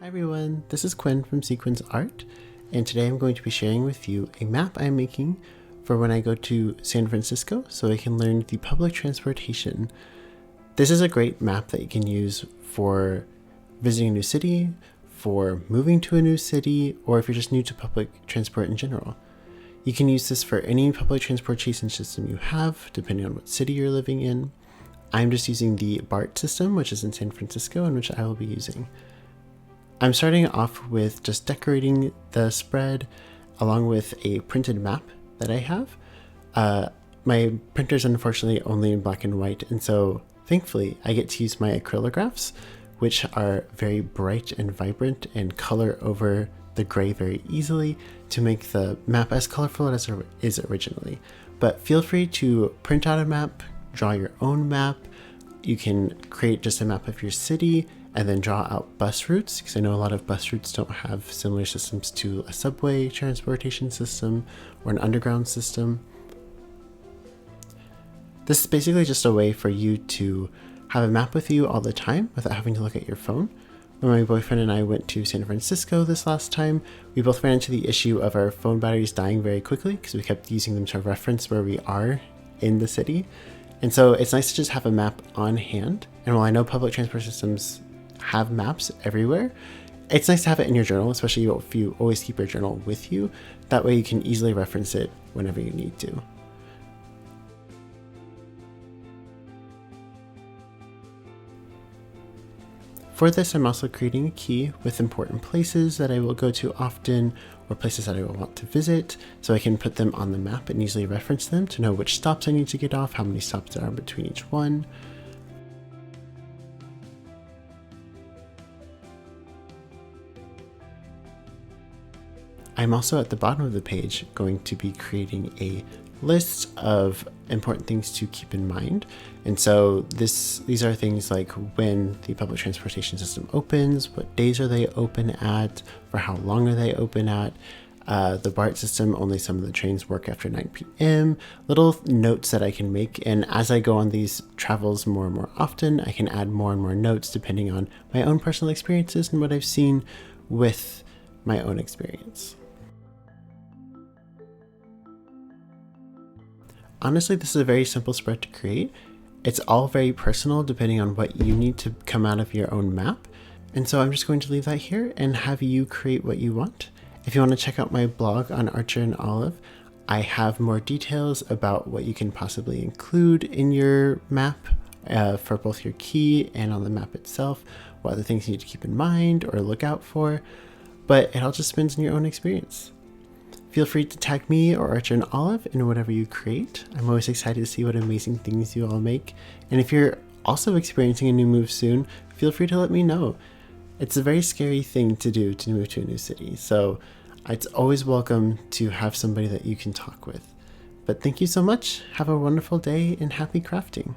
Hi everyone, this is Quinn from Sequence Art, and today I'm going to be sharing with you a map I'm making for when I go to San Francisco so I can learn the public transportation. This is a great map that you can use for visiting a new city, for moving to a new city, or if you're just new to public transport in general. You can use this for any public transportation system you have, depending on what city you're living in. I'm just using the BART system, which is in San Francisco, and which I will be using. I'm starting off with just decorating the spread along with a printed map that I have. My printer's unfortunately only in black and white, and so thankfully I get to use my acrylographs, which are very bright and vibrant and color over the gray very easily to make the map as colorful as it is originally. But feel free to print out a map, draw your own map. You can create just a map of your city and then draw out bus routes, because I know a lot of bus routes don't have similar systems to a subway transportation system or an underground system. This is basically just a way for you to have a map with you all the time without having to look at your phone. When my boyfriend and I went to San Francisco this last time, we both ran into the issue of our phone batteries dying very quickly because we kept using them to reference where we are in the city. And so it's nice to just have a map on hand. And while I know public transport systems have maps everywhere, it's nice to have it in your journal, especially if you always keep your journal with you. That way you can easily reference it whenever you need to. For this, I'm also creating a key with important places that I will go to often or places that I will want to visit, so I can put them on the map and easily reference them to know which stops I need to get off, how many stops there are between each one. I'm also at the bottom of the page going to be creating a list of important things to keep in mind. And so these are things like when the public transportation system opens, what days are they open at, for how long are they open at, the BART system, only some of the trains work after 9 p.m., little notes that I can make. And as I go on these travels more and more often, I can add more and more notes depending on my own personal experiences and what I've seen with my own experience. Honestly, this is a very simple spread to create. It's all very personal depending on what you need to come out of your own map. And so I'm just going to leave that here and have you create what you want. If you want to check out my blog on Archer and Olive, I have more details about what you can possibly include in your map for both your key and on the map itself, what other things you need to keep in mind or look out for, but it all just depends on your own experience. Feel free to tag me or Archer and Olive in whatever you create. I'm always excited to see what amazing things you all make. And if you're also experiencing a new move soon, feel free to let me know. It's a very scary thing to do to move to a new city, so it's always welcome to have somebody that you can talk with. But thank you so much. Have a wonderful day and happy crafting.